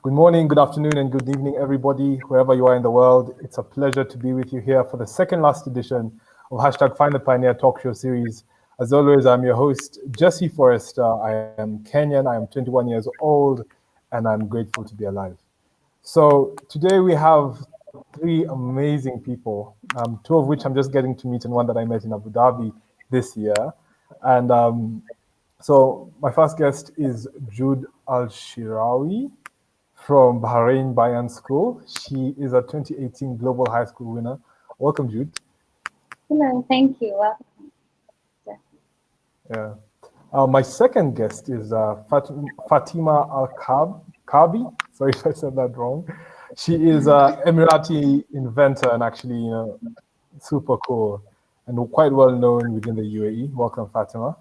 Good morning, good afternoon, and good evening, everybody, wherever you are in the world. It's a pleasure to be with you here for the second last edition of hashtag Find the Pioneer talk show series. As always, I'm your host, Jesse Forrester. I am Kenyan, I am 21 years old, and I'm grateful to be alive. So today we have three amazing people, two of which I'm just getting to meet and one that I met in Abu Dhabi this year. And so my first guest is Jude El Shaarawy from Bahrain Bayan School. She is a 2018 Global High School winner. Welcome, Jude. Hello, thank you. Yeah. My second guest is Fatima AlKaabi. Sorry if I said that wrong. She is an Emirati inventor and actually, super cool and quite well known within the UAE. Welcome, Fatima.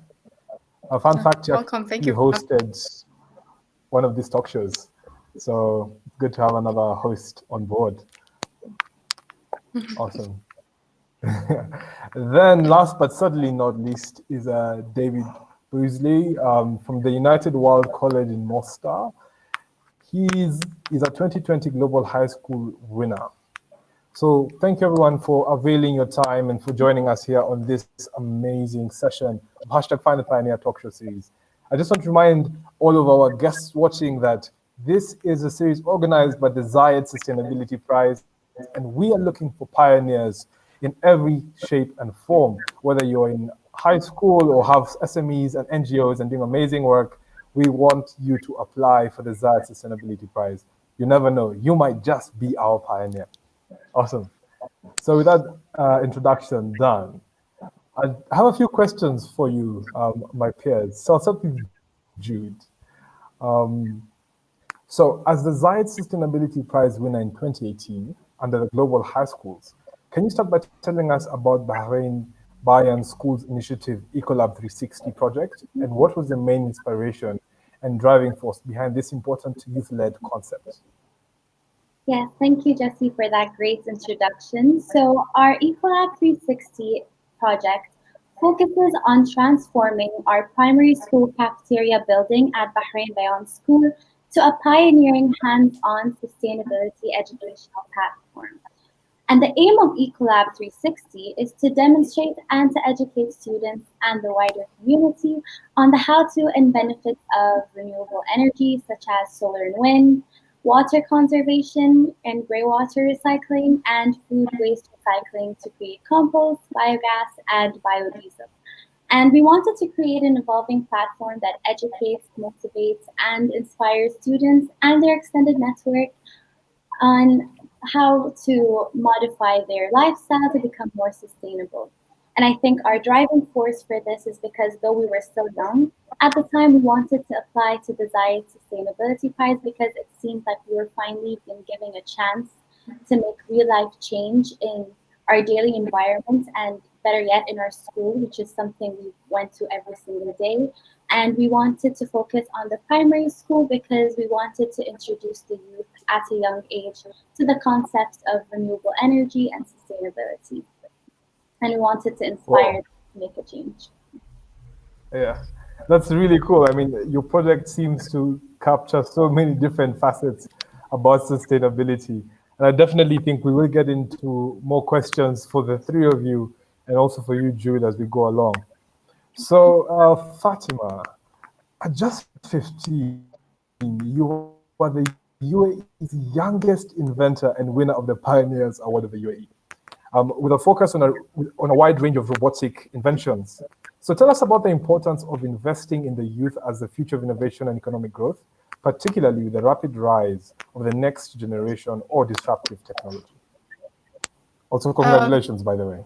A fun fact, she Welcome. Thank actually you. hosted one of these talk shows. So it's good to have another host on board. Awesome. Then last but certainly not least is David Busely from the United World College in Mostar. He's a 2020 Global High School winner. So thank you everyone for availing your time and for joining us here on this amazing session of hashtag Find the Pioneer talk show series. I just want to remind all of our guests watching that this is a series organized by the Zayed Sustainability Prize, and we are looking for pioneers in every shape and form, whether you're in high school or have SMEs and NGOs and doing amazing work. We want you to apply for the Zayed Sustainability Prize. You never know, you might just be our pioneer. Awesome. So with that introduction done, I have a few questions for you, my peers. So I'll start with Jude. So as the Zayed Sustainability Prize winner in 2018 under the Global High Schools, can you start by telling us about Bahrain Bayan Schools Initiative Ecolab 360 project, and what was the main inspiration and driving force behind this important youth-led concept? Yes, thank you, Jesse, for that great introduction. So, our Ecolab 360 project focuses on transforming our primary school cafeteria building at Bahrain Bayan School to a pioneering hands-on sustainability educational platform. And the aim of Ecolab 360 is to demonstrate and to educate students and the wider community on the how-to and benefits of renewable energy such as solar and wind, water conservation and grey water recycling, and food waste recycling to create compost, biogas, and biodiesel. And we wanted to create an evolving platform that educates, motivates, and inspires students and their extended network on how to modify their lifestyle to become more sustainable. And I think our driving force for this is because though we were still young, at the time we wanted to apply to the Zayed Sustainability Prize because it seemed like we were finally being given a chance to make real life change in our daily environment and better yet in our school, which is something we went to every single day. And we wanted to focus on the primary school because we wanted to introduce the youth at a young age to the concepts of renewable energy and sustainability. And we wanted to inspire them to make a change. Yeah, that's really cool. I mean, your project seems to capture so many different facets about sustainability. And I definitely think we will get into more questions for the three of you and also for you, Jude, as we go along. So, Fatima, at just 15, you are the UAE's youngest inventor and winner of the Pioneers Award of the UAE. With a focus on a wide range of robotic inventions. So tell us about the importance of investing in the youth as the future of innovation and economic growth, particularly with the rapid rise of the next generation or disruptive technology. Also, congratulations, by the way.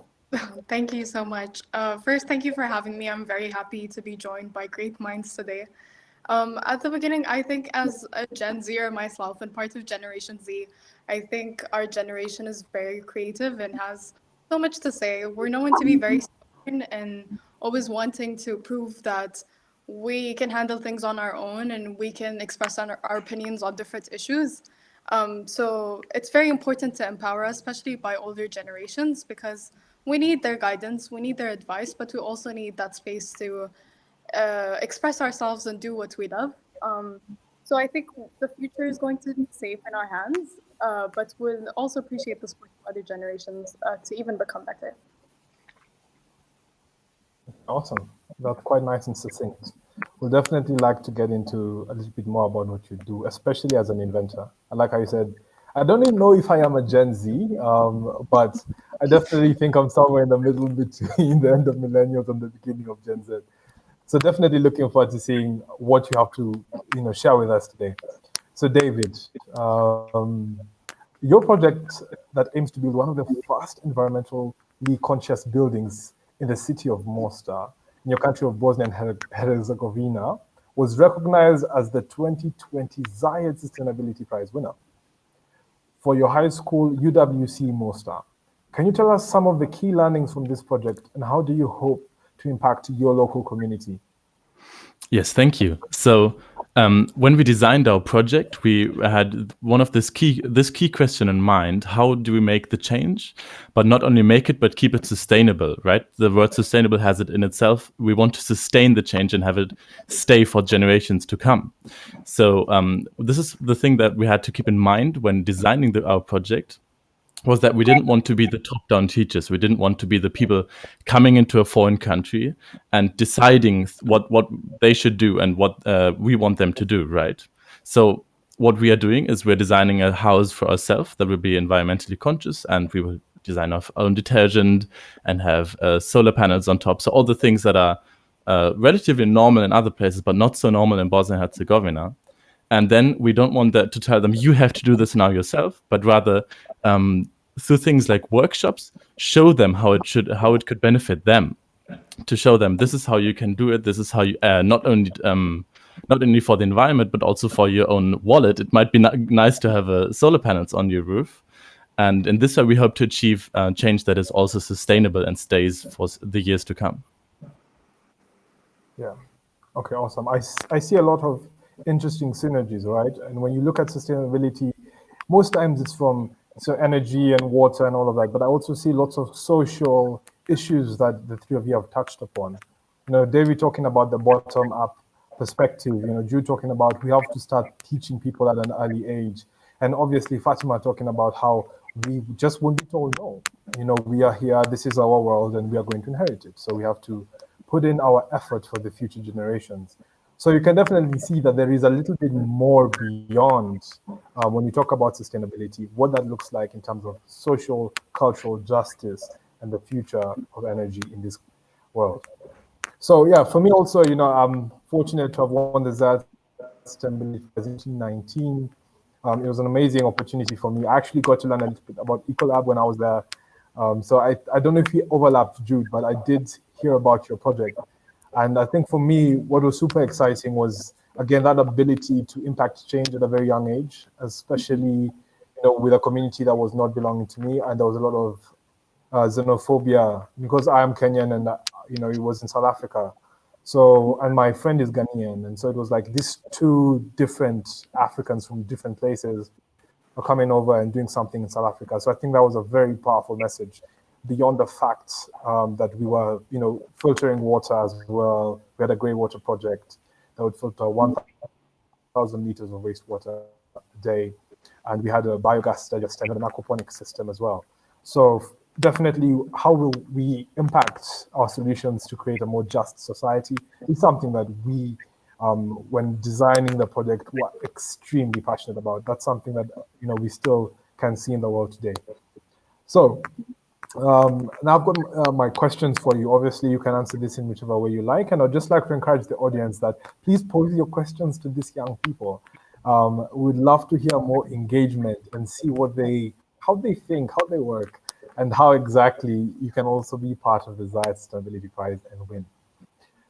Thank you so much. First, thank you for having me. I'm very happy to be joined by great minds today. At the beginning, I think as a Gen Zer myself and part of Generation Z, I think our generation is very creative and has so much to say. We're known to be very stubborn and always wanting to prove that we can handle things on our own and we can express our opinions on different issues. So it's very important to empower us, especially by older generations, because we need their guidance, we need their advice, but we also need that space to express ourselves and do what we love. So I think the future is going to be safe in our hands, but we'll also appreciate the support of other generations to even become better. Awesome. That's quite nice and succinct. We'll definitely like to get into a little bit more about what you do, especially as an inventor. And like I said, I don't even know if I am a Gen Z, but I definitely think I'm somewhere in the middle between the end of millennials and the beginning of Gen Z. So definitely looking forward to seeing what you have to, share with us today. So David, your project that aims to build one of the first environmentally conscious buildings in the city of Mostar, in your country of Bosnia and Herzegovina, was recognized as the 2020 Zayed Sustainability Prize winner for your high school UWC Mostar. Can you tell us some of the key learnings from this project and how do you hope to impact your local community? Yes, thank you. So when we designed our project, we had one of this key question in mind: how do we make the change, but not only make it, but keep it sustainable, right? The word sustainable has it in itself. We want to sustain the change and have it stay for generations to come. So this is the thing that we had to keep in mind when designing our project, was that we didn't want to be the top-down teachers. We didn't want to be the people coming into a foreign country and deciding what they should do and what we want them to do, right? So what we are doing is we're designing a house for ourselves that will be environmentally conscious, and we will design our own detergent and have solar panels on top. So all the things that are relatively normal in other places, but not so normal in Bosnia and Herzegovina. And then we don't want that to tell them, you have to do this now yourself, but rather through things like workshops, show them how it could benefit them, to show them this is how you can do it. This is how you not only for the environment, but also for your own wallet. It might be nice to have solar panels on your roof. And in this way, we hope to achieve change that is also sustainable and stays for the years to come. Yeah. Okay, awesome. I see a lot of interesting synergies, right? And when you look at sustainability, most times it's from energy and water and all of that, but I also see lots of social issues that the three of you have touched upon. David talking about the bottom-up perspective, Jude talking about we have to start teaching people at an early age, and obviously Fatima talking about how we just won't be told no. We are here, this is our world, and we are going to inherit it. So we have to put in our effort for the future generations. So you can definitely see that there is a little bit more beyond when you talk about sustainability, what that looks like in terms of social, cultural justice and the future of energy in this world. So yeah, for me also, I'm fortunate to have won the Zayed Sustainability Prize in 2019. It was an amazing opportunity for me. I actually got to learn a little bit about Ecolab when I was there. So I don't know if we overlapped, Jude, but I did hear about your project. And I think for me, what was super exciting was, again, that ability to impact change at a very young age, especially, with a community that was not belonging to me. And there was a lot of xenophobia because I am Kenyan and, it was in South Africa. So, and my friend is Ghanaian. And so it was like these two different Africans from different places are coming over and doing something in South Africa. So I think that was a very powerful message beyond the fact that we were, filtering water as well. We had a grey water project that would filter 1,000 liters of wastewater a day. And we had a biogas digester and an aquaponic system as well. So definitely, how will we impact our solutions to create a more just society is something that we, when designing the project, were extremely passionate about. That's something that, we still can see in the world today. So now I've got my questions for you. Obviously, you can answer this in whichever way you like. And I'd just like to encourage the audience that please pose your questions to these young people. We'd love to hear more engagement and see how they think, how they work, and how exactly you can also be part of the Zayed Sustainability Prize and win.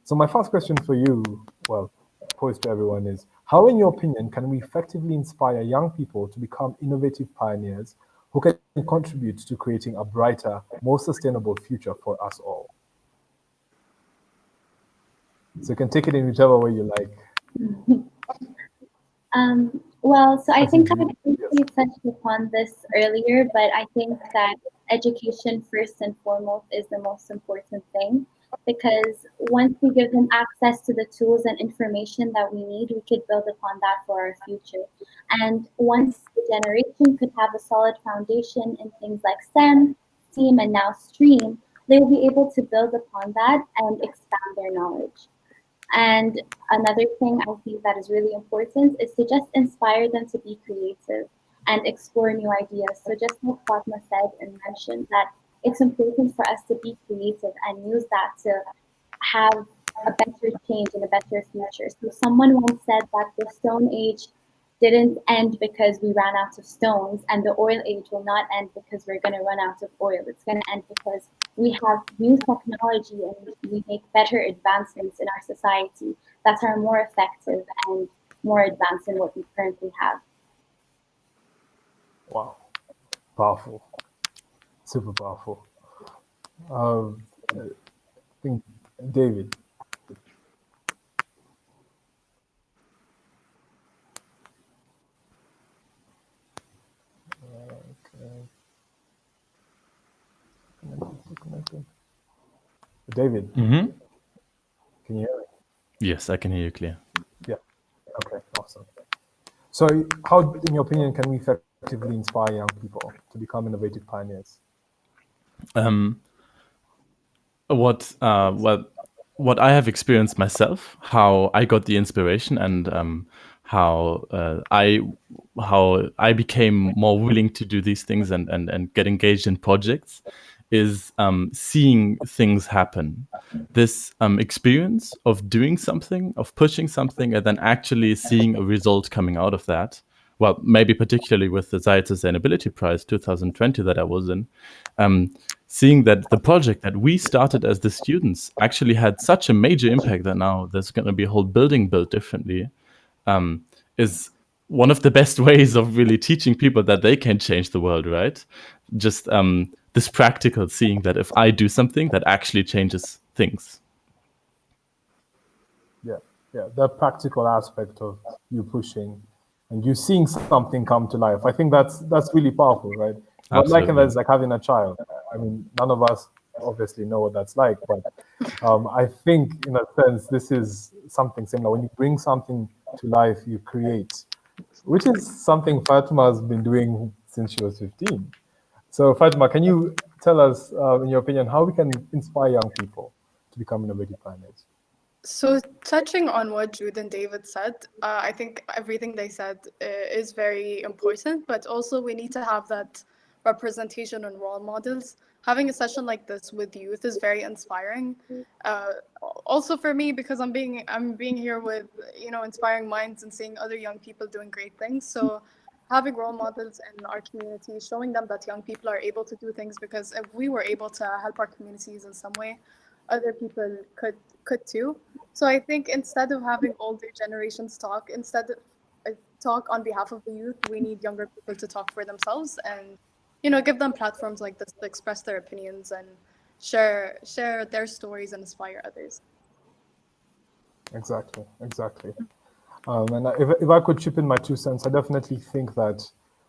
So my first question for you, well, posed to everyone is, how, in your opinion, can we effectively inspire young people to become innovative pioneers who can contribute to creating a brighter, more sustainable future for us all? So you can take it in whichever way you like. Well, so I think I briefly touched upon this earlier, but I think that education first and foremost is the most important thing. because once we give them access to the tools and information that we need, we could build upon that for our future. And once the generation could have a solid foundation in things like STEM, STEAM, and now STREAM, they will be able to build upon that and expand their knowledge. And another thing I think that is really important is to just inspire them to be creative and explore new ideas. So just like Fatma said and mentioned, that it's important for us to be creative and use that to have a better change and a better future. So someone once said that the Stone Age didn't end because we ran out of stones, and the oil age will not end because we're going to run out of oil. It's going to end because we have new technology and we make better advancements in our society that are more effective and more advanced than what we currently have. Wow, powerful, super powerful. I think David. Connected. David, Mm-hmm. can you hear me? Yes, I can hear you clear. Yeah. Okay, awesome. So how, in your opinion, can we effectively inspire young people to become innovative pioneers? What I have experienced myself, how I got the inspiration, and how I became more willing to do these things and get engaged in projects, is seeing things happen. This experience of doing something, of pushing something, and then actually seeing a result coming out of that. Well, maybe particularly with the Zayed Sustainability Prize 2020 that I was in, seeing that the project that we started as the students actually had such a major impact that now there's going to be a whole building built differently, is one of the best ways of really teaching people that they can change the world, right? Just this practical seeing that if I do something, that actually changes things. Yeah, the practical aspect of you pushing and you seeing something come to life. I think that's really powerful, right? But like that is like having a child. I mean, none of us obviously know what that's like, but I think in a sense this is something similar. When you bring something to life, you create, which is something Fatima has been doing since she was 15. So Fatima, can you tell us, in your opinion, how we can inspire young people to become innovative pioneers? So touching on what Jude and David said, I think everything they said is very important, but also we need to have that representation and role models. Having a session like this with youth is very inspiring. Also for me, because I'm being here with inspiring minds and seeing other young people doing great things. So having role models in our community, showing them that young people are able to do things, because if we were able to help our communities in some way, other people could too. So I think instead of having older generations talk, instead of talk on behalf of the youth, we need younger people to talk for themselves and give them platforms like this to express their opinions and share their stories and inspire others. Exactly. And if I could chip in my 2 cents, I definitely think that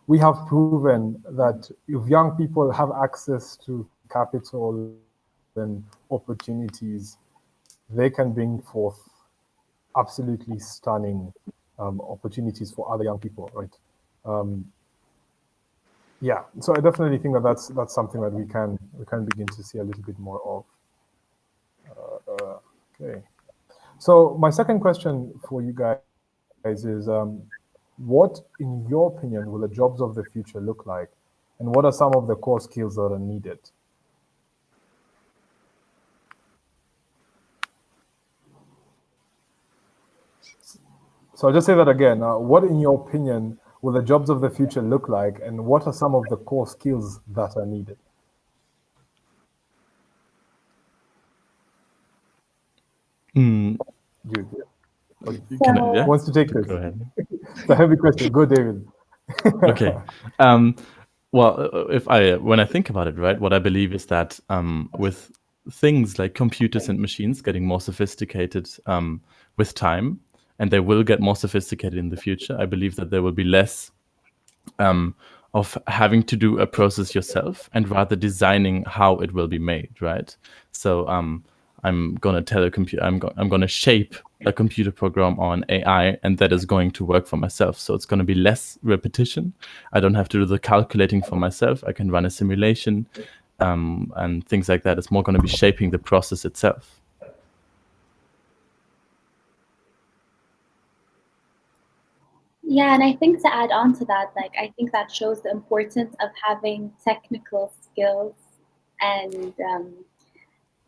we have proven that if young people have access to capital and opportunities, they can bring forth absolutely stunning opportunities for other young people, right? Yeah, so I definitely think that that's something that we can begin to see a little bit more of. Okay. So my second question for you guys is, what, in your opinion, will the jobs of the future look like? And what are some of the core skills that are needed? So I'll just say that again. What, in your opinion, will the jobs of the future look like? And what are some of the core skills that are needed? Jude, wants to take this? Go ahead. It's a heavy question. Go, David. Okay. Well, when I think about it, right, what I believe is that with things like computers and machines getting more sophisticated with time, and they will get more sophisticated in the future, I believe that there will be less of having to do a process yourself and rather designing how it will be made, right? So I'm gonna tell a computer, I'm gonna shape a computer program on AI, and that is going to work for myself. So it's going to be less repetition. I don't have to do the calculating for myself. I can run a simulation, and things like that. It's more going to be shaping the process itself. Yeah, and I think to add on to that, like, I think that shows the importance of having technical skills and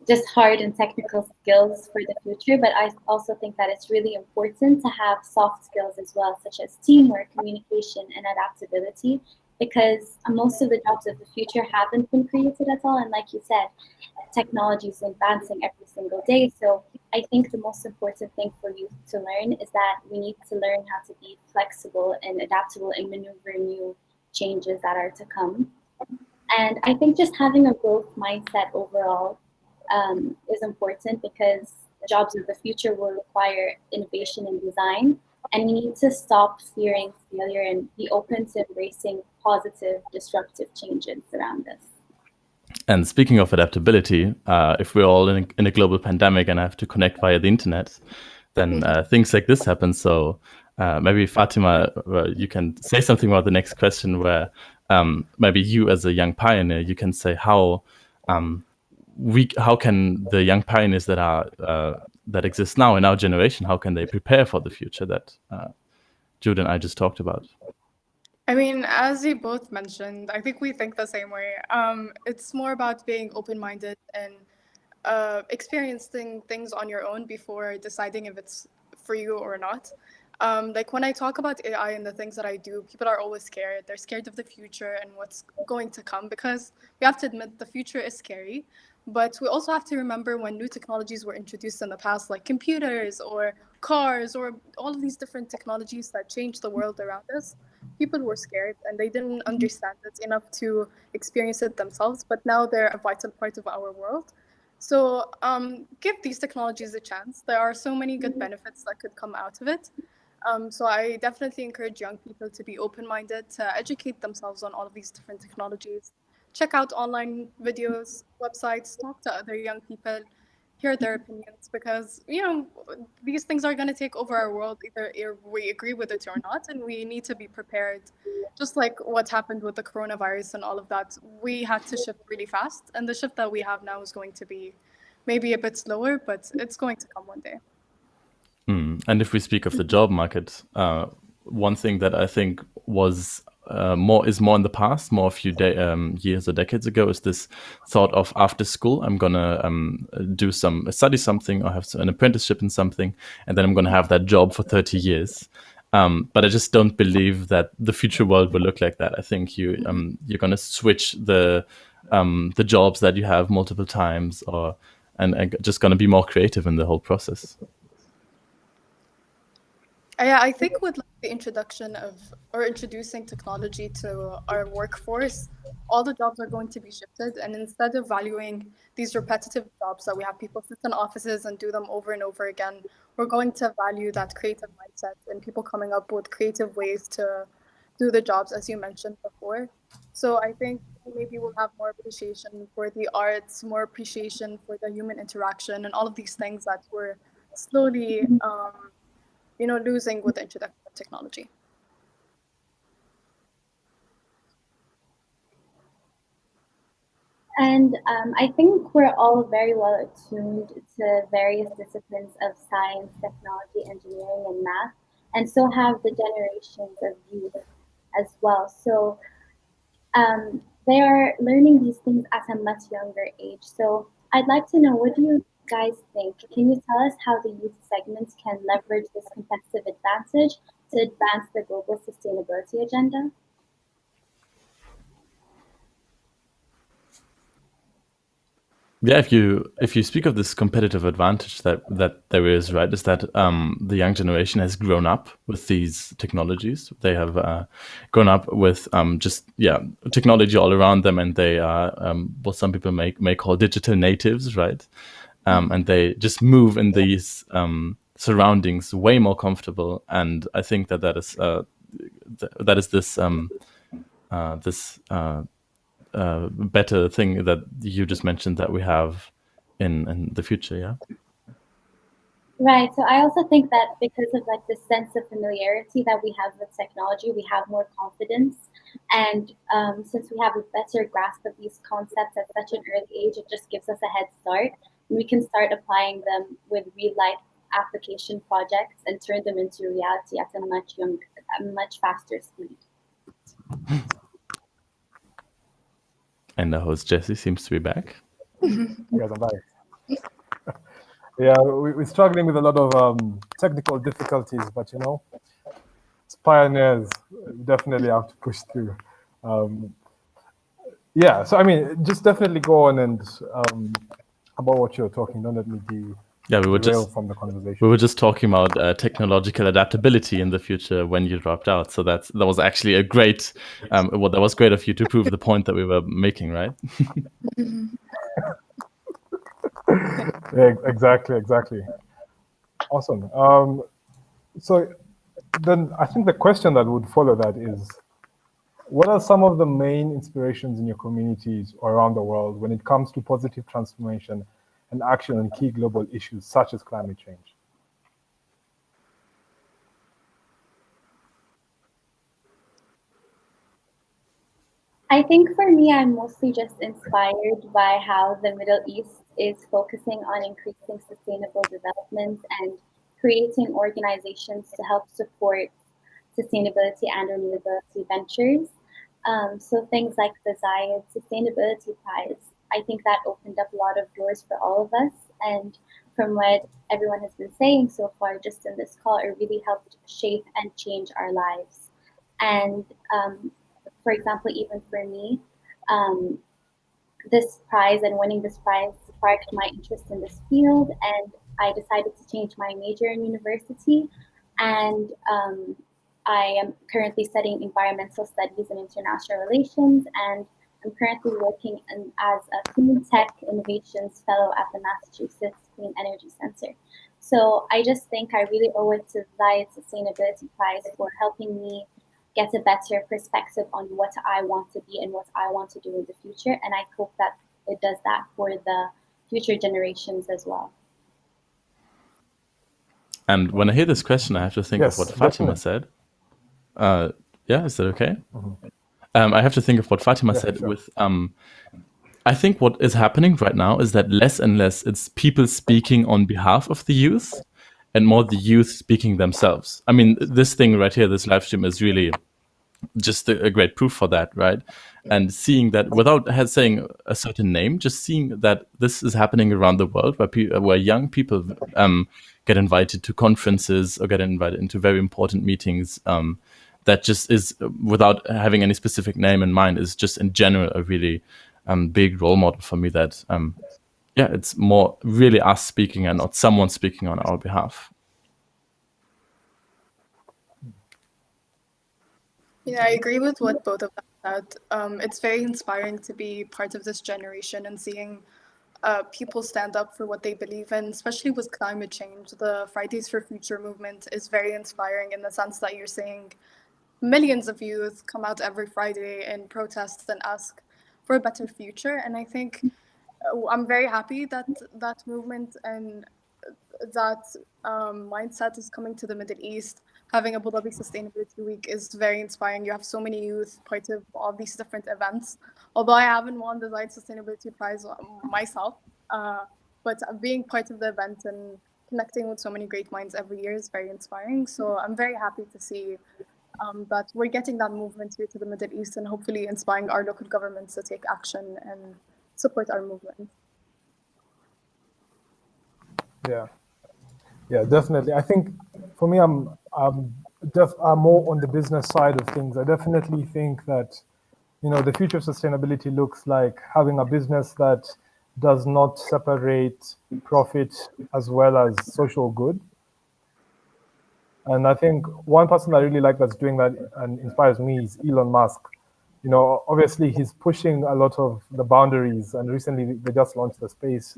just hard and technical skills for the future. But I also think that it's really important to have soft skills as well, such as teamwork, communication, and adaptability, because most of the jobs of the future haven't been created at all. And like you said, technology is advancing every single day. So I think the most important thing for youth to learn is that we need to learn how to be flexible and adaptable and maneuver new changes that are to come. And I think just having a growth mindset overall is important, because jobs of the future will require innovation and design. And we need to stop fearing failure and be open to embracing positive, disruptive changes around us. And speaking of adaptability, if we're all in a global pandemic and have to connect via the internet, then things like this happen. So maybe Fatima, you can say something about the next question, where maybe you, as a young pioneer, you can say how can the young pioneers that exist now in our generation, how can they prepare for the future that Jude and I just talked about? I mean, as you both mentioned, I think we think the same way. It's more about being open-minded and experiencing things on your own before deciding if it's for you or not. Like when I talk about AI and the things that I do, people are always scared. They're scared of the future and what's going to come, because we have to admit the future is scary. But we also have to remember when new technologies were introduced in the past, like computers or cars or all of these different technologies that changed the world around us. People were scared and they didn't understand it enough to experience it themselves, but now they're a vital part of our world. So give these technologies a chance. There are so many good benefits that could come out of it. So I definitely encourage young people to be open-minded, to educate themselves on all of these different technologies, check out online videos, websites, talk to other young people, hear their opinions, because these things are going to take over our world, either we agree with it or not, and we need to be prepared. Just like what happened with the coronavirus and all of that, we had to shift really fast, and the shift that we have now is going to be maybe a bit slower, but it's going to come one day. And if we speak of the job market, one thing that I think was more in the past, more a few years or decades ago, is this thought of after school, I'm gonna study something or have an apprenticeship in something, and then I'm gonna have that job for 30 years. But I just don't believe that the future world will look like that. I think you're gonna switch the jobs that you have multiple times, and just gonna be more creative in the whole process. Yeah, I think with the introduction or introducing technology to our workforce, all the jobs are going to be shifted. And instead of valuing these repetitive jobs that we have people sit in offices and do them over and over again, we're going to value that creative mindset and people coming up with creative ways to do the jobs, as you mentioned before. So I think maybe we'll have more appreciation for the arts, more appreciation for the human interaction, and all of these things that we're slowly losing with the introduction of technology. And I think we're all very well attuned to various disciplines of science, technology, engineering, and math, and so have the generations of youth as well. So they are learning these things at a much younger age. So I'd like to know, what do you guys think? Can you tell us how the youth segments can leverage this competitive advantage to advance the global sustainability agenda? Yeah, if you speak of this competitive advantage that there is, right, is that the young generation has grown up with these technologies. They have grown up with technology all around them, and they are what some people may call digital natives, right? And they just move in these surroundings way more comfortable. And I think that is this better thing that you just mentioned, that we have in the future. Yeah. Right. So I also think that because of like the sense of familiarity that we have with technology, we have more confidence. And since we have a better grasp of these concepts at such an early age, it just gives us a head start. We can start applying them with real life application projects and turn them into reality at a much faster speed. And the host Jesse seems to be back. Yes, I'm back. Yeah, we're struggling with a lot of technical difficulties, but you know, as pioneers, we definitely have to push through. Yeah, so I mean, just definitely go on and about what you're talking. Don't let me derail from the conversation. We were just talking about technological adaptability in the future when you dropped out. So that was actually a great. That was great of you to prove the point that we were making, right? Yeah, exactly. Awesome. So then I think the question that would follow that is, what are some of the main inspirations in your communities around the world when it comes to positive transformation and action on key global issues such as climate change? I think for me, I'm mostly just inspired by how the Middle East is focusing on increasing sustainable development and creating organizations to help support sustainability and renewability ventures. So things like the Zayed Sustainability Prize, I think that opened up a lot of doors for all of us. And from what everyone has been saying so far, just in this call, it really helped shape and change our lives. And for example, even for me, this prize and winning this prize sparked my interest in this field, and I decided to change my major in university. And I am currently studying environmental studies and international relations, and I'm currently working as a Clean Tech Innovations Fellow at the Massachusetts Clean Energy Center. So I just think I really owe it to the Zayed Sustainability Prize for helping me get a better perspective on what I want to be and what I want to do in the future. And I hope that it does that for the future generations as well. And when I hear this question, I have to think of what Fatima said. Yeah, is that okay? Mm-hmm. I have to think of what Fatima said with... I think what is happening right now is that less and less it's people speaking on behalf of the youth and more the youth speaking themselves. I mean, this thing right here, this live stream is really just a great proof for that, right? And seeing that without saying a certain name, just seeing that this is happening around the world where young people get invited to conferences or get invited into very important meetings, that just is, without having any specific name in mind, is just in general a really big role model for me that, it's more really us speaking and not someone speaking on our behalf. Yeah, I agree with what both of them said. It's very inspiring to be part of this generation and seeing people stand up for what they believe in, especially with climate change. The Fridays for Future movement is very inspiring in the sense that you're seeing millions of youth come out every Friday and protest and ask for a better future. And I think I'm very happy that that movement and that mindset is coming to the Middle East. Having Abu Dhabi Sustainability Week is very inspiring. You have so many youth part of all these different events. Although I haven't won the Zayed Sustainability Prize myself, but being part of the event and connecting with so many great minds every year is very inspiring. So I'm very happy to see that we're getting that movement here to the Middle East and hopefully inspiring our local governments to take action and support our movement. Yeah, definitely. I think for me, I'm more on the business side of things. I definitely think that, the future of sustainability looks like having a business that does not separate profit as well as social good. And I think one person I really like that's doing that and inspires me is Elon Musk. Obviously he's pushing a lot of the boundaries, and recently they just launched the space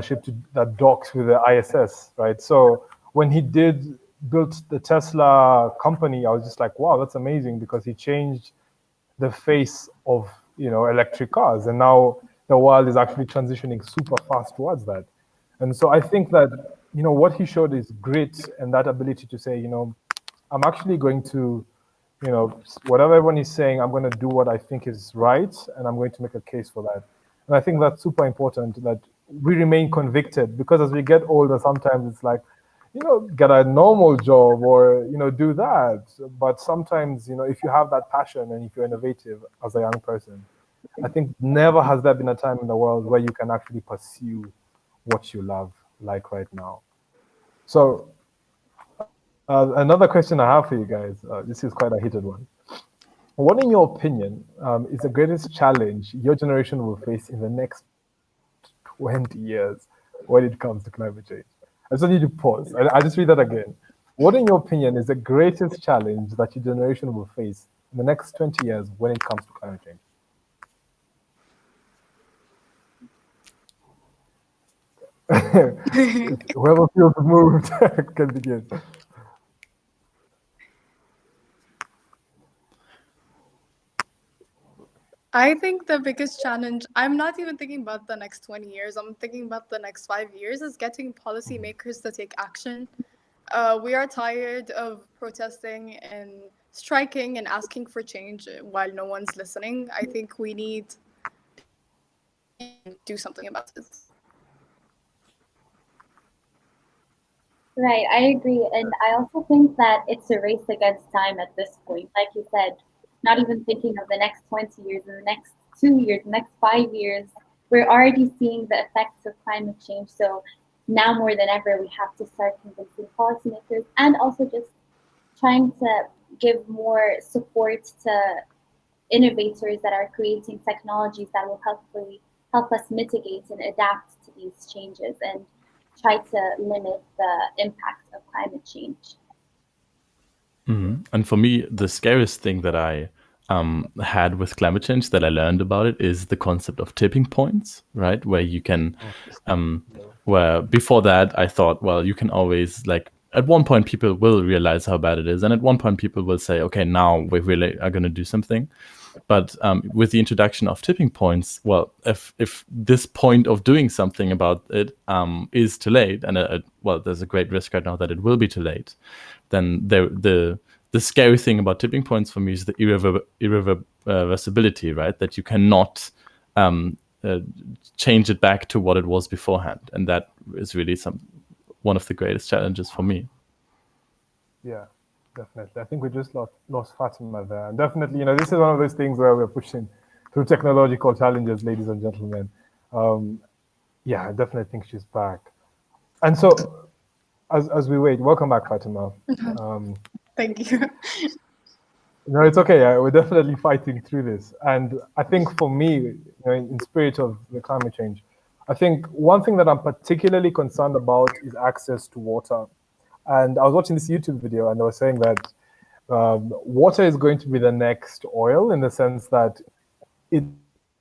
ship that docks with the ISS, right? So when he built the Tesla company, I was just like, wow, that's amazing, because he changed the face of electric cars, and now the world is actually transitioning super fast towards that. And so I think that, what he showed is grit and that ability to say, I'm actually going to, whatever everyone is saying, I'm going to do what I think is right, and I'm going to make a case for that. And I think that's super important, that we remain convicted, because as we get older, sometimes it's like, get a normal job or, do that. But sometimes, if you have that passion and if you're innovative as a young person, I think never has there been a time in the world where you can actually pursue what you love, like right now. So another question I have for you guys, this is quite a heated one. What, in your opinion, is the greatest challenge your generation will face in the next 20 years when it comes to climate change? I just need to pause. I just read that again. What, in your opinion, is the greatest challenge that your generation will face in the next 20 years when it comes to climate change? Whoever feels moved can begin. I think the biggest challenge, I'm not even thinking about the next 20 years, I'm thinking about the next 5 years, is getting policymakers to take action. We are tired of protesting and striking and asking for change while no one's listening. I think we need to do something about it. Right, I agree. And I also think that it's a race against time at this point. Like you said, not even thinking of the next 20 years, in the next 2 years, the next 5 years, we're already seeing the effects of climate change. So now more than ever, we have to start convincing policymakers and also just trying to give more support to innovators that are creating technologies that will help us mitigate and adapt to these changes and try to limit the impact of climate change. And for me, the scariest thing that I had with climate change that I learned about it is the concept of tipping points, right? Where you can, where before that I thought, well, you can always, like, at one point people will realize how bad it is, and at one point people will say, okay, now we really are going to do something. But with the introduction of tipping points, well, if this point of doing something about it is too late, and well, there's a great risk right now that it will be too late, then the scary thing about tipping points for me is the irreversibility, right? That you cannot change it back to what it was beforehand, and that is really one of the greatest challenges for me. Yeah, definitely. I think we just lost Fatima there. And definitely, this is one of those things where we're pushing through technological challenges, ladies and gentlemen. Yeah, I definitely think she's back. And so, as we wait, welcome back, Fatima. Thank you. No, it's okay. We're definitely fighting through this. And I think for me, in spirit of the climate change, I think one thing that I'm particularly concerned about is access to water. And I was watching this YouTube video, and they were saying that water is going to be the next oil, in the sense that it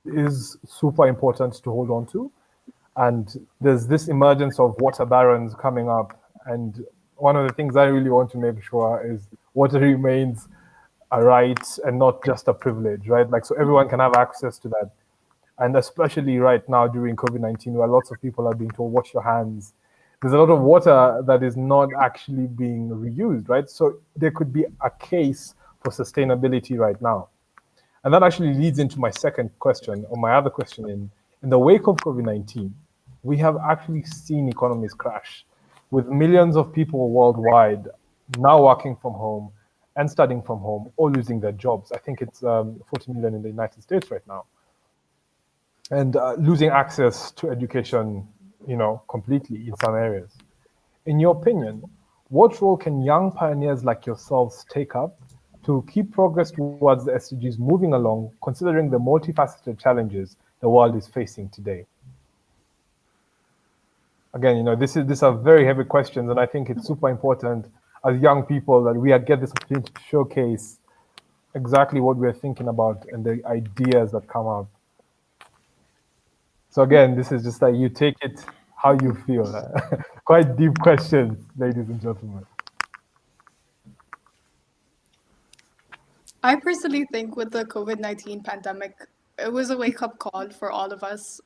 is super important to hold on to. And there's this emergence of water barons coming up. And one of the things I really want to make sure is water remains a right and not just a privilege, right? Like, so everyone can have access to that. And especially right now during COVID-19, where lots of people are being told, wash your hands. There's a lot of water that is not actually being reused, right? So there could be a case for sustainability right now. And that actually leads into my second question, or my other question. In the wake of COVID-19, we have actually seen economies crash, with millions of people worldwide now working from home and studying from home, or losing their jobs. I think it's 40 million in the United States right now. And losing access to education, completely in some areas. In your opinion, what role can young pioneers like yourselves take up to keep progress towards the SDGs moving along, considering the multifaceted challenges the world is facing today? Again, these are very heavy questions, and I think it's super important as young people that we get this opportunity to showcase exactly what we're thinking about and the ideas that come up. So again, this is just like, you take it how you feel. Quite deep questions, ladies and gentlemen. I personally think with the COVID-19 pandemic, it was a wake-up call for all of us.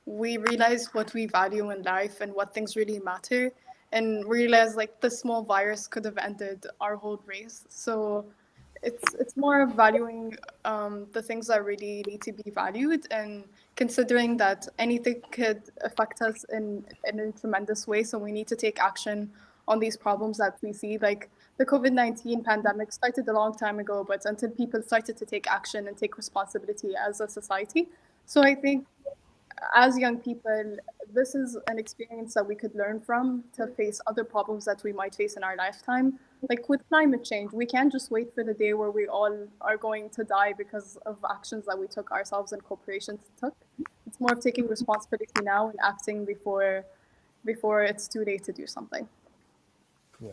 We realized what we value in life and what things really matter, and realized like the small virus could have ended our whole race. So it's more of valuing the things that really need to be valued, and considering that anything could affect us in a tremendous way. So we need to take action on these problems that we see. Like the COVID-19 pandemic started a long time ago, but until people started to take action and take responsibility as a society. So I think as young people, this is an experience that we could learn from to face other problems that we might face in our lifetime. Like with climate change, we can't just wait for the day where we all are going to die because of actions that we took ourselves and corporations took. It's more of taking responsibility now and acting before it's too late to do something. Yeah,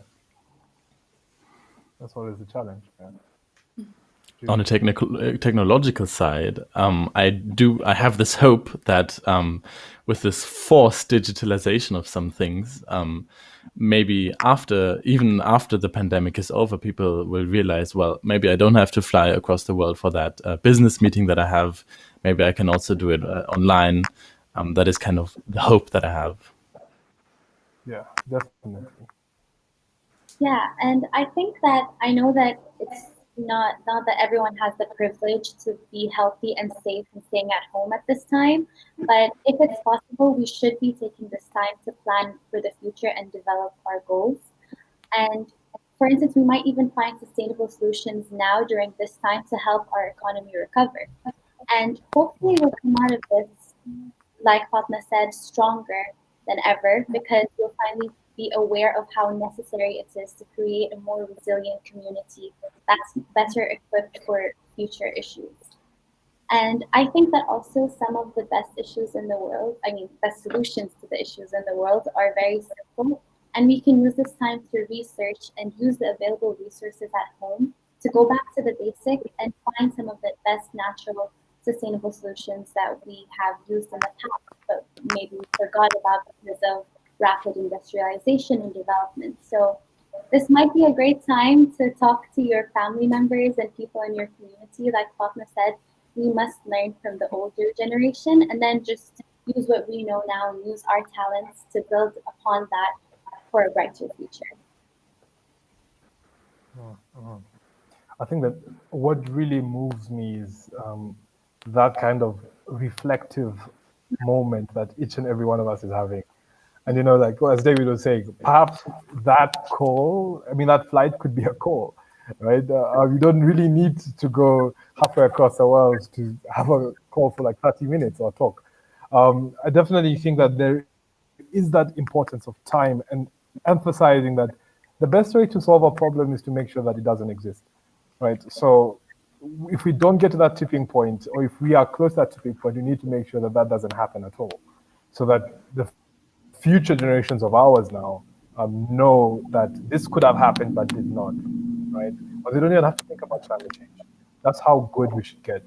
that's always the challenge. Yeah. On a technological side, I have this hope that with this forced digitalization of some things, maybe even after the pandemic is over, people will realize, well, maybe I don't have to fly across the world for that business meeting that I have. Maybe I can also do it online. That is kind of the hope that I have. Yeah, definitely. Yeah, and I think that I know that it's not that everyone has the privilege to be healthy and safe and staying at home at this time, but if it's possible, we should be taking this time to plan for the future and develop our goals. And for instance, we might even find sustainable solutions now during this time to help our economy recover. And hopefully we'll come out of this, like Fatma said, stronger than ever, because you'll finally be aware of how necessary it is to create a more resilient community that's better equipped for future issues. And I think that also some of the best issues in the world, best solutions to the issues in the world are very simple. And we can use this time to research and use the available resources at home to go back to the basics and find some of the best natural sustainable solutions that we have used in the past, but maybe we forgot about because of rapid industrialization and development. So this might be a great time to talk to your family members and people in your community. Like Fatima said, we must learn from the older generation and then just use what we know now and use our talents to build upon that for a brighter future. I think that what really moves me is that kind of reflective moment that each and every one of us is having. And, like as David was saying, perhaps that call, that flight could be a call, right? You don't really need to go halfway across the world to have a call for like 30 minutes or talk. I definitely think that there is that importance of time and emphasizing that the best way to solve a problem is to make sure that it doesn't exist, right? So if we don't get to that tipping point, or if we are close to that tipping point, we need to make sure that that doesn't happen at all, so that the future generations of ours now know that this could have happened but did not, right? But they don't even have to think about climate change. That's how good we should get.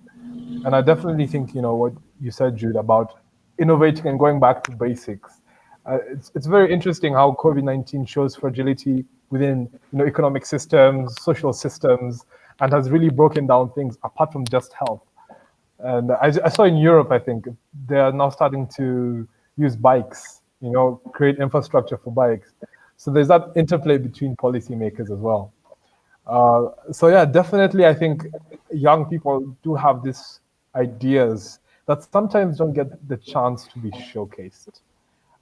And I definitely think, what you said, Jude, about innovating and going back to basics. It's very interesting how COVID-19 shows fragility within economic systems, social systems, and has really broken down things apart from just health. And I saw in Europe, I think, they are now starting to use bikes, create infrastructure for bikes. So there's that interplay between policymakers as well. So yeah, definitely, I think young people do have these ideas that sometimes don't get the chance to be showcased.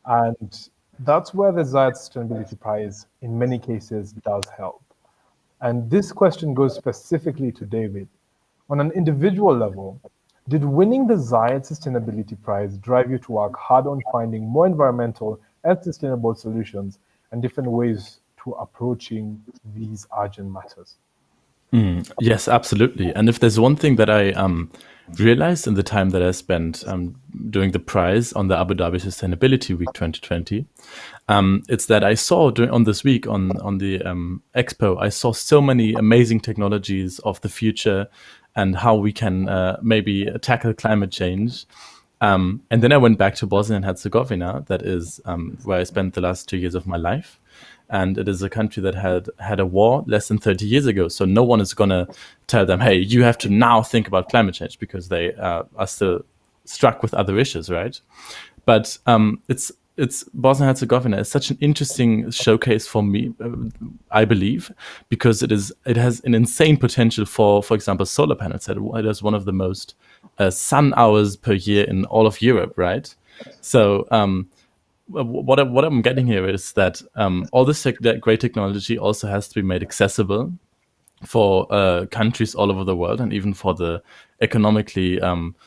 And that's where the Zayed Sustainability Prize, in many cases, does help. And this question goes specifically to David. On an individual level, did winning the Zayed Sustainability Prize drive you to work hard on finding more environmental and sustainable solutions and different ways to approaching these urgent matters? Yes, absolutely. And if there's one thing that I realized in the time that I spent doing the prize on the Abu Dhabi Sustainability Week 2020, it's that I saw on this week on the expo, I saw so many amazing technologies of the future and how we can maybe tackle climate change. And then I went back to Bosnia and Herzegovina, that is where I spent the last 2 years of my life. and it is a country that had a war less than 30 years ago. So no one is going to tell them, hey, you have to now think about climate change, because they are still struck with other issues, right? But it's Bosnia and Herzegovina is such an interesting showcase for me, I believe, because it has an insane potential for example, solar panels. It has one of the most sun hours per year in all of Europe, right? So what I'm getting here is that all this great technology also has to be made accessible for countries all over the world, and even for the economically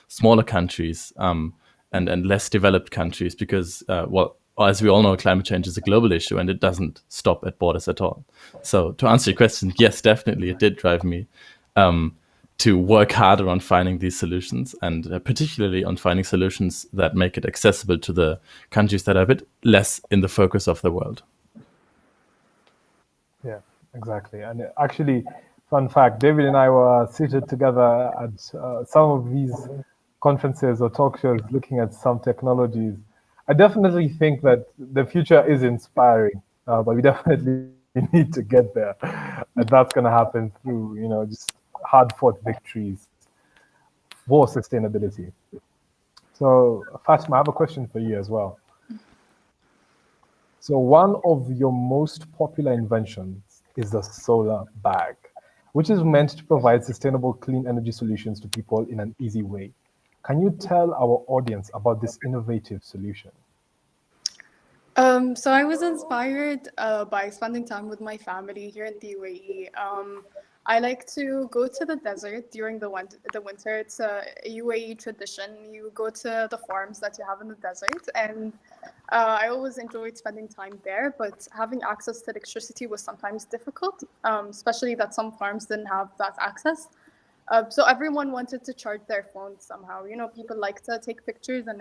smaller countries and less developed countries, because as we all know, climate change is a global issue and it doesn't stop at borders at all. So to answer your question, yes, definitely it did drive me to work harder on finding these solutions, and particularly on finding solutions that make it accessible to the countries that are a bit less in the focus of the world. Yeah, exactly. And actually, fun fact, David and I were seated together at some of these conferences or talk shows looking at some technologies. I definitely think that the future is inspiring, but we definitely need to get there. And that's going to happen through, just hard-fought victories for sustainability. So, Fatima, I have a question for you as well. So one of your most popular inventions is the solar bag, which is meant to provide sustainable clean energy solutions to people in an easy way. Can you tell our audience about this innovative solution? So I was inspired by spending time with my family here in the UAE. I like to go to the desert during the winter. It's a UAE tradition. You go to the farms that you have in the desert, and I always enjoyed spending time there. But having access to electricity was sometimes difficult, especially that some farms didn't have that access. So everyone wanted to charge their phones somehow. People like to take pictures and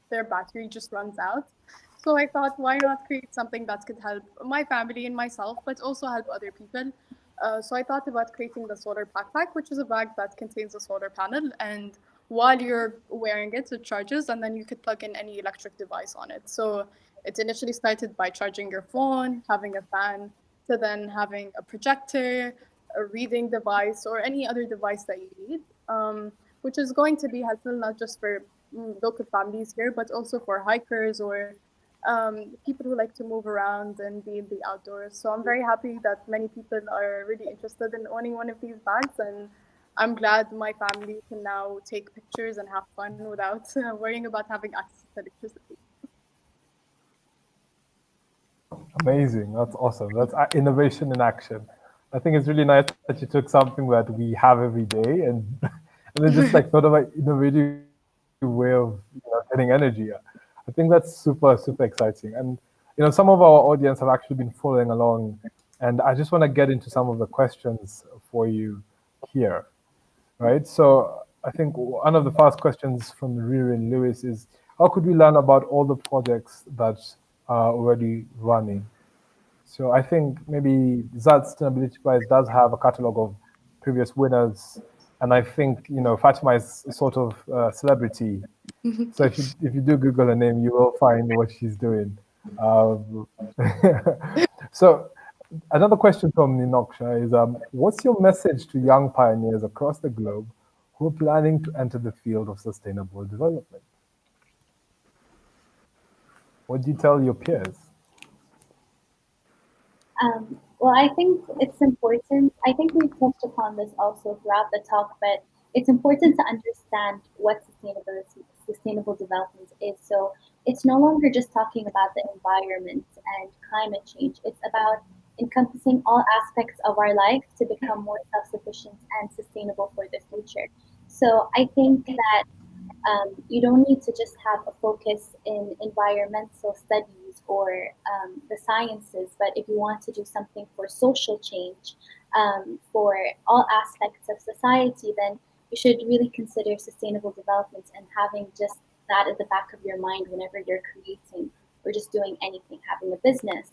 their battery just runs out. So I thought, why not create something that could help my family and myself, but also help other people. So I thought about creating the solar backpack, which is a bag that contains a solar panel. And while you're wearing it, it charges, and then you could plug in any electric device on it. So it initially started by charging your phone, having a fan, to then having a projector, a reading device, or any other device that you need, which is going to be helpful not just for local families here, but also for hikers or people who like to move around and be in the outdoors. So I'm very happy that many people are really interested in owning one of these bags, and I'm glad my family can now take pictures and have fun without worrying about having access to electricity. Amazing. That's awesome. That's innovation in action. I think it's really nice that you took something that we have every day and then just thought of an innovative way of getting energy. I think that's super, super exciting. And some of our audience have actually been following along, and I just want to get into some of the questions for you here, right? So I think one of the first questions from Riri and Lewis is, how could we learn about all the projects that are already running? So I think maybe Zad Sustainability Prize does have a catalog of previous winners, and I think Fatima is a sort of celebrity. So if you do Google her name, you will find what she's doing. So another question from Ninoksha is, what's your message to young pioneers across the globe who are planning to enter the field of sustainable development? What do you tell your peers? Well, I think it's important. I think we've touched upon this also throughout the talk, but it's important to understand what sustainable development is. So it's no longer just talking about the environment and climate change. It's about encompassing all aspects of our life to become more self-sufficient and sustainable for the future. So I think that you don't need to just have a focus in environmental studies or the sciences, but if you want to do something for social change, for all aspects of society, then you should really consider sustainable development and having just that at the back of your mind whenever you're creating or just doing anything, having a business,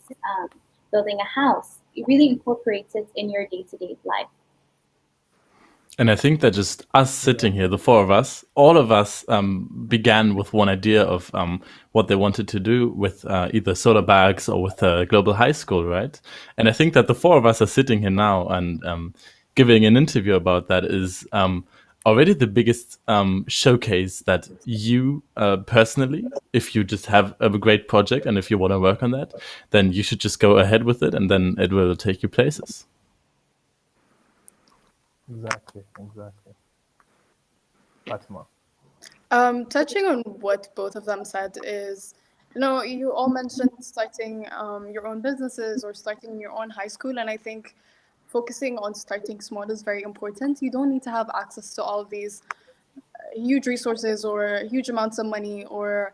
building a house. You really incorporate it in your day-to-day life. And I think that just us sitting here, the four of us, all of us began with one idea of what they wanted to do with either solar bags or with global high school, right? And I think that the four of us are sitting here now and giving an interview about that is already the biggest showcase that you personally, if you just have a great project and if you want to work on that, then you should just go ahead with it and then it will take you places. Exactly. Fatima. Touching on what both of them said is, you all mentioned starting your own businesses or starting your own high school, and I think focusing on starting small is very important. You don't need to have access to all of these huge resources or huge amounts of money or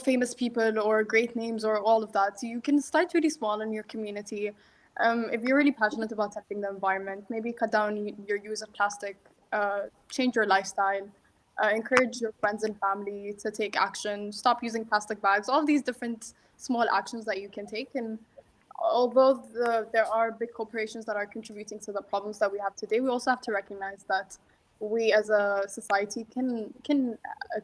famous people or great names or all of that. So you can start really small in your community. If you're really passionate about helping the environment, maybe cut down your use of plastic, change your lifestyle, encourage your friends and family to take action, stop using plastic bags, all of these different small actions that you can take. And although there are big corporations that are contributing to the problems that we have today, we also have to recognize that we as a society can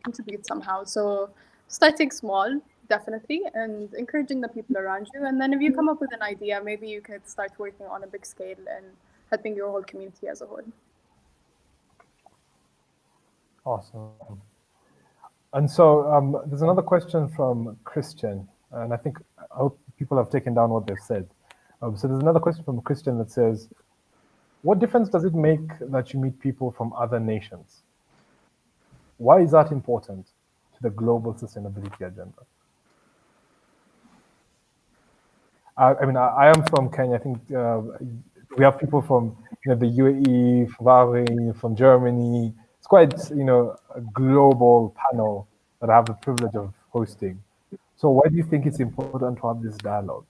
contribute somehow. So starting small, definitely, and encouraging the people around you. And then if you come up with an idea, maybe you could start working on a big scale and helping your whole community as a whole. Awesome. And so there's another question from Christian, and I hope people have taken down what they've said. So there's another question from Christian that says, what difference does it make that you meet people from other nations? Why is that important to the global sustainability agenda? I am from Kenya. I think we have people from the UAE, from Bahrain, from Germany. It's quite a global panel that I have the privilege of hosting. So why do you think it's important to have this dialogue?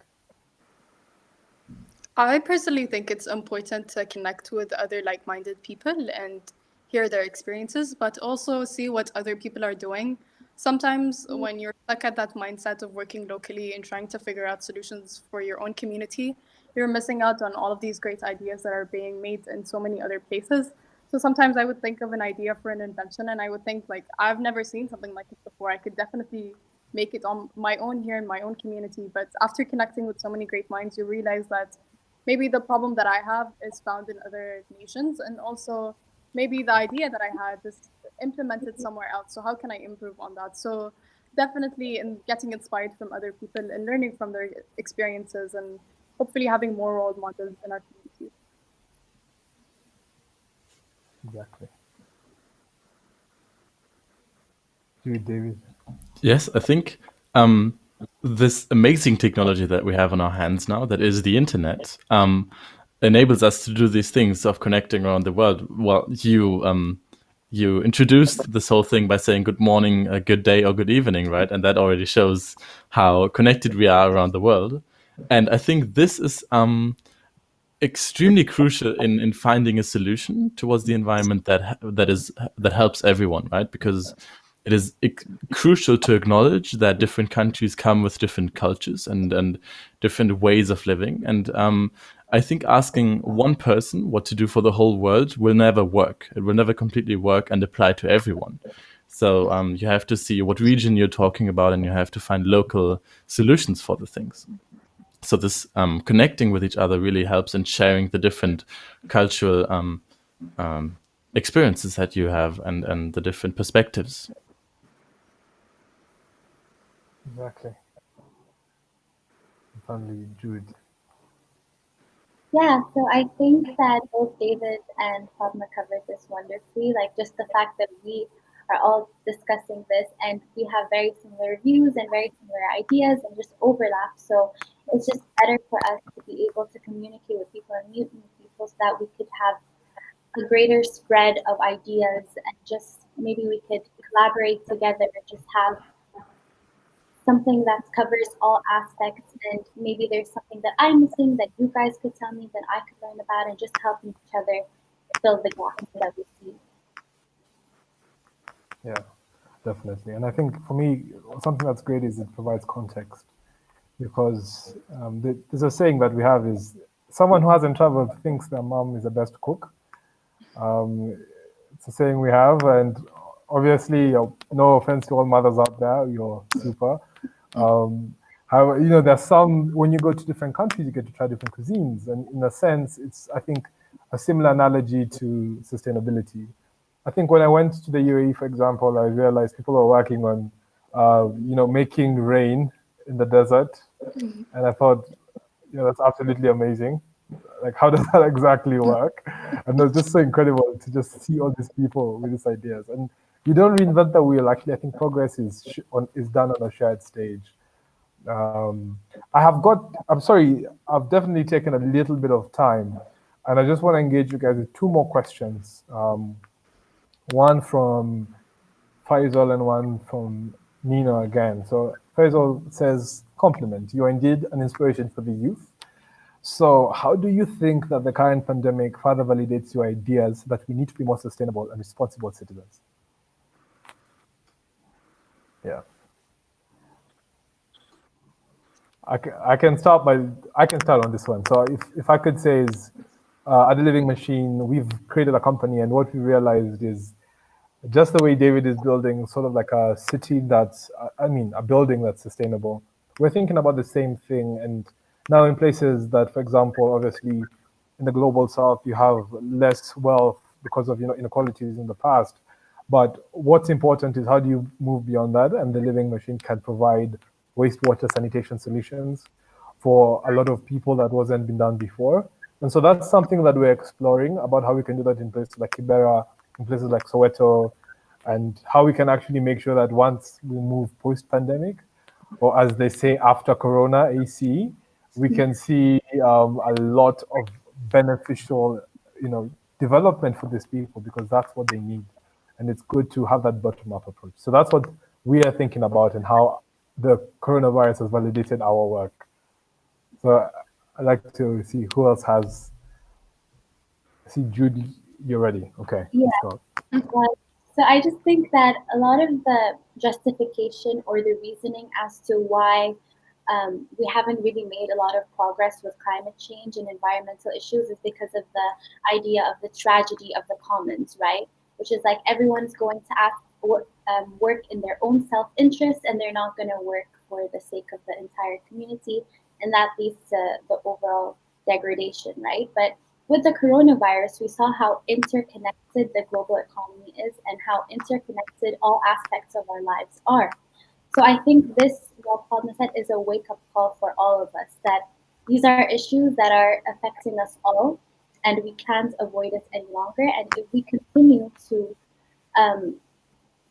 I personally think it's important to connect with other like-minded people and hear their experiences, but also see what other people are doing. Sometimes when you're stuck at that mindset of working locally and trying to figure out solutions for your own community, you're missing out on all of these great ideas that are being made in so many other places. So sometimes I would think of an idea for an invention and I would think I've never seen something like this before. I could definitely make it on my own here in my own community. But after connecting with so many great minds, you realize that maybe the problem that I have is found in other nations, and also maybe the idea that I had is implemented somewhere else. So how can I improve on that? So definitely in getting inspired from other people and learning from their experiences and hopefully having more role models in our community. Exactly. Jude, David. Yes, I think this amazing technology that we have in our hands now, that is the internet, enables us to do these things of connecting around the world. Well, you introduced this whole thing by saying good morning, good day, or good evening, right? And that already shows how connected we are around the world. And I think this is extremely crucial in finding a solution towards the environment that helps everyone, right? Because it is crucial to acknowledge that different countries come with different cultures and different ways of living. And I think asking one person what to do for the whole world will never work. It will never completely work and apply to everyone. So you have to see what region you're talking about, and you have to find local solutions for the things. So this connecting with each other really helps in sharing the different cultural experiences that you have and the different perspectives. Exactly. Finally, Jude. Yeah, so I think that both David and Fatima covered this wonderfully. Like just the fact that we are all discussing this and we have very similar views and very similar ideas and just overlap. So it's just better for us to be able to communicate with people and meet new people so that we could have a greater spread of ideas and just maybe we could collaborate together and just have something that covers all aspects, and maybe there's something that I'm missing that you guys could tell me that I could learn about, and just helping each other fill the gaps that we see. Yeah, definitely. And I think for me, something that's great is it provides context, because there's a saying that we have is someone who hasn't traveled thinks their mom is the best cook. It's a saying we have, and obviously, no offense to all mothers out there, you're super. However, there's some, when you go to different countries, you get to try different cuisines. And in a sense, it's, I think, a similar analogy to sustainability. I think when I went to the UAE, for example, I realized people are working on, making rain in the desert. And I thought, that's absolutely amazing. Like, how does that exactly work? And it was just so incredible to just see all these people with these ideas. And you don't reinvent the wheel. Actually, I think progress is done on a shared stage. I'm sorry, I've definitely taken a little bit of time. And I just want to engage you guys with two more questions. One from Faisal and one from Nina again. So Faisal says, compliment, you're indeed an inspiration for the youth. So how do you think that the current pandemic further validates your ideas that we need to be more sustainable and responsible citizens? Yeah. I can start on this one. So if I could say is, at the Living Machine, we've created a company, and what we realized is just the way David is building sort of like a city a building that's sustainable. We're thinking about the same thing. And now in places that, for example, obviously in the global south, you have less wealth because of inequalities in the past. But what's important is how do you move beyond that? And the Living Machine can provide wastewater sanitation solutions for a lot of people that wasn't been done before. And so that's something that we're exploring about how we can do that in places like Kibera, in places like Soweto, and how we can actually make sure that once we move post-pandemic, or as they say, after Corona, AC, we can see a lot of beneficial, development for these people, because that's what they need. And it's good to have that bottom-up approach. So that's what we are thinking about and how the coronavirus has validated our work. So I'd like to see who else has. See, Jude, you're ready. Okay. Yeah. So I just think that a lot of the justification or the reasoning as to why we haven't really made a lot of progress with climate change and environmental issues is because of the idea of the tragedy of the commons, right? Which is like everyone's going to work in their own self-interest, and they're not going to work for the sake of the entire community, and that leads to the overall degradation, right? But with the coronavirus, we saw how interconnected the global economy is and how interconnected all aspects of our lives are. So I think this, what Fatima said, is a wake-up call for all of us, that these are issues that are affecting us all, and we can't avoid it any longer. And if we continue to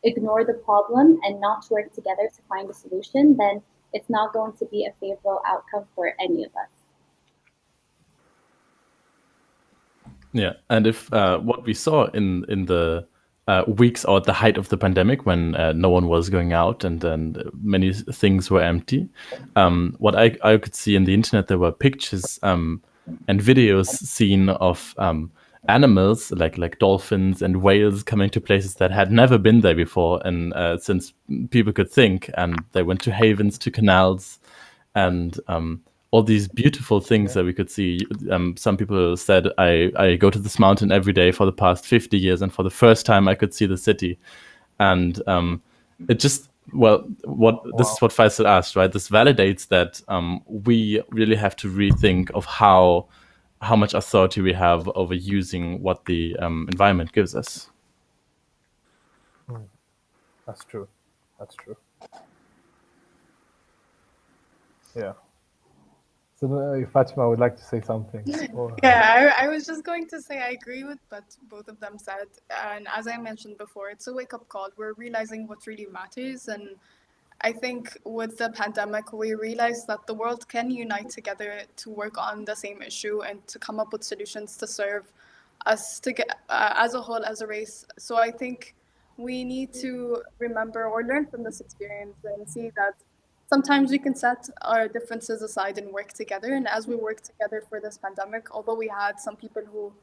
ignore the problem and not work together to find a solution, then it's not going to be a favorable outcome for any of us. Yeah, and if what we saw in the weeks or at the height of the pandemic, when no one was going out and then many things were empty, what I could see in the internet, there were pictures and videos seen of animals like dolphins and whales coming to places that had never been there before, and since people could think, and they went to havens, to canals, and all these beautiful things that we could see. Some people said, I go to this mountain every day for the past 50 years, and for the first time I could see the city. And it just, this is what Faisal asked, right? This validates that we really have to rethink of how much authority we have over using what the environment gives us. That's true. That's true. Yeah. So Fatima would like to say something. Yeah, I was just going to say I agree with what both of them said. And as I mentioned before, it's a wake-up call. We're realizing what really matters. And I think with the pandemic, we realized that the world can unite together to work on the same issue and to come up with solutions to serve us to get, as a whole, as a race. So I think we need to remember or learn from this experience and see that sometimes we can set our differences aside and work together. And as we work together for this pandemic, although we had some people who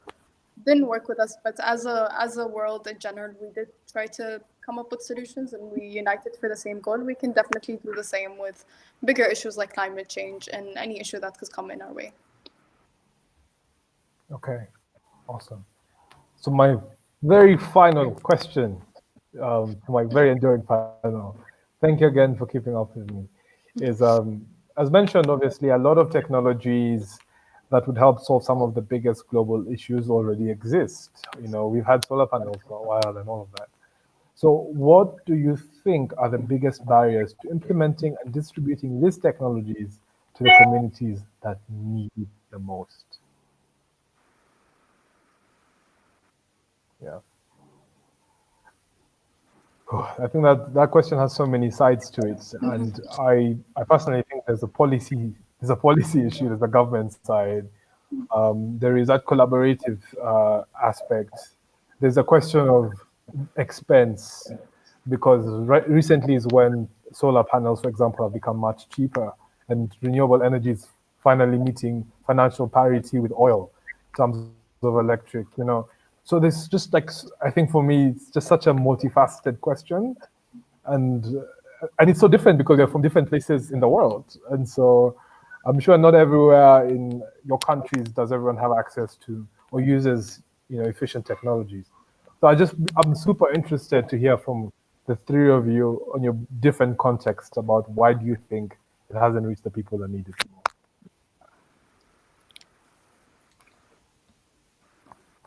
didn't work with us, but as a world in general, we did try to come up with solutions and we united for the same goal. We can definitely do the same with bigger issues like climate change and any issue that could come in our way. Okay, awesome. So my very final question, for my very enduring panel, thank you again for keeping up with me, is as mentioned, obviously, a lot of technologies that would help solve some of the biggest global issues already exist. You know, we've had solar panels for a while and all of that. So what do you think are the biggest barriers to implementing and distributing these technologies to the communities that need it the most? Yeah. I think that question has so many sides to it, and I personally think there's a policy issue, there's a government side, there is that collaborative aspect. There's a question of expense, because recently is when solar panels, for example, have become much cheaper, and renewable energy is finally meeting financial parity with oil in terms of electric, you know. So there's just like, I think for me, it's just such a multifaceted question, and it's so different because you're from different places in the world, and so I'm sure not everywhere in your countries does everyone have access to or uses, you know, efficient technologies. So I'm super interested to hear from the three of you on your different contexts about why do you think it hasn't reached the people that need it more.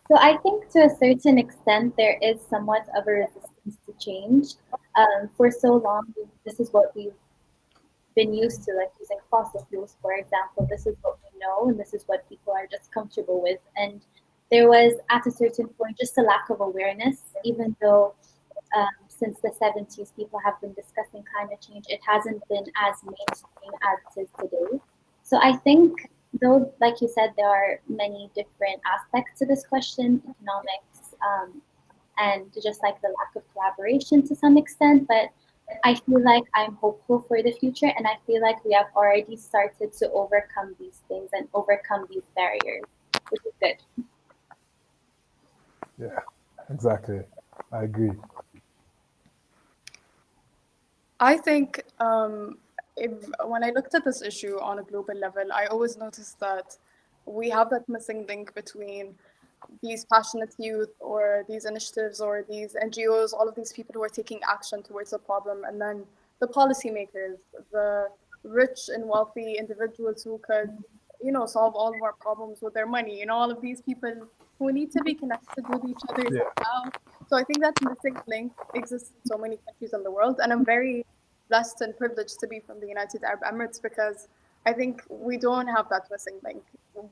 So I think to a certain extent there is somewhat of a resistance to change. For so long, this is what we've been used to, like using fossil fuels, for example. This is what we know, and this is what people are just comfortable with. And there was, at a certain point, just a lack of awareness, even though since the 70s people have been discussing climate change, it hasn't been as mainstream as it is today. So I think, though, like you said, there are many different aspects to this question, economics, and just like the lack of collaboration to some extent, but I feel like I'm hopeful for the future, and I feel like we have already started to overcome these things and overcome these barriers, which is good. Yeah, exactly. I agree. I think when I looked at this issue on a global level, I always noticed that we have that missing link between these passionate youth or these initiatives or these NGOs, all of these people who are taking action towards the problem, and then the policymakers, the rich and wealthy individuals who could, you know, solve all of our problems with their money. You know, all of these people who need to be connected with each other somehow. So I think that missing link exists in so many countries in the world, and I'm very blessed and privileged to be from the United Arab Emirates because I think we don't have that missing link.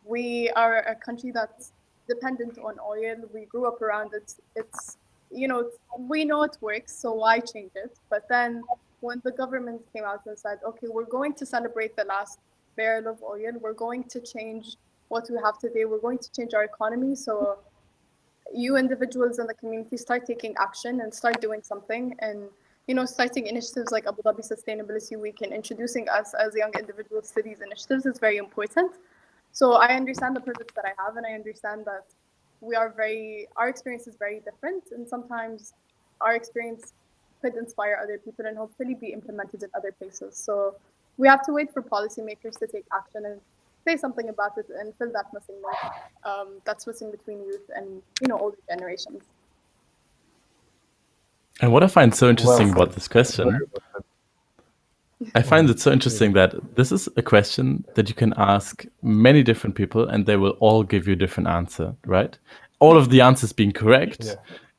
We are a country that's dependent on oil. We grew up around it. It's, you know, we know it works, so why change it? But then when the government came out and said, okay, we're going to celebrate the last barrel of oil, we're going to change what we have today, we're going to change our economy. So you individuals in the community start taking action and start doing something, and you know, starting initiatives like Abu Dhabi Sustainability Week and introducing us as young individuals to these initiatives is very important. So I understand the privilege that I have, and I understand that our experience is very different, and sometimes our experience could inspire other people and hopefully be implemented in other places. So we have to wait for policymakers to take action and say something about it and fill that missing link that's missing between youth and, you know, older generations. And what I find so interesting about this question, I find it so interesting that this is a question that you can ask many different people and they will all give you a different answer, right? All of the answers being correct. Yeah.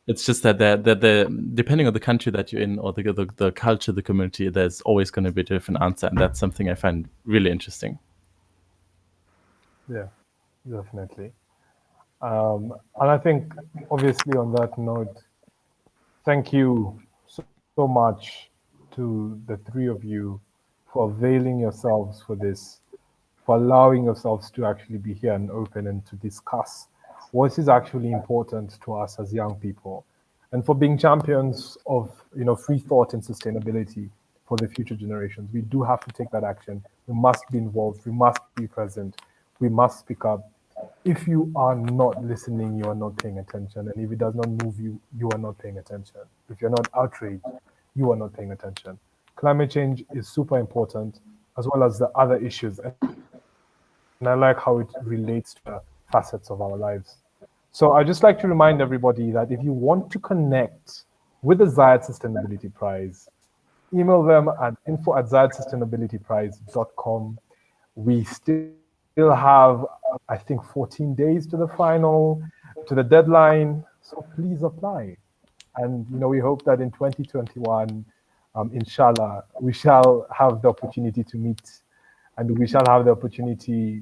It's just that they're depending on the country that you're in or the culture, the community, there's always going to be a different answer. And that's something I find really interesting. Yeah, definitely. And I think, obviously, on that note, thank you so much to the three of you for availing yourselves for this, for allowing yourselves to actually be here and open and to discuss what is actually important to us as young people, and for being champions of, you know, free thought and sustainability for the future generations. We do have to take that action. We must be involved. We must be present. We must speak up. If you are not listening, you are not paying attention. And if it does not move you, you are not paying attention. If you're not outraged, you are not paying attention. Climate change is super important, as well as the other issues. And I like how it relates to facets of our lives. So I'd just like to remind everybody that if you want to connect with the Zayed Sustainability Prize, email them at info@zayedsustainabilityprize.com. We still have, I think, 14 days to the deadline. So please apply. And we hope that in 2021, inshallah, we shall have the opportunity to meet, and we shall have the opportunity,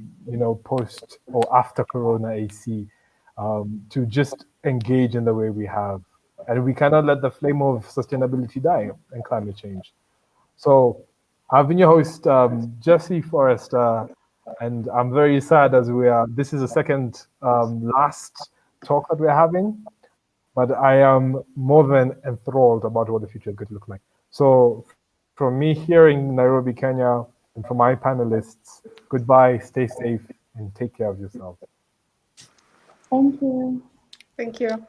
post or after Corona AC, to just engage in the way we have. And we cannot let the flame of sustainability die and climate change. So I've been your host, Jesse Forrester, and I'm very sad this is the second last talk that we're having, but I am more than enthralled about what the future is going to look like. So from me here in Nairobi, Kenya, and from my panelists, goodbye, stay safe, and take care of yourselves. Thank you. Thank you.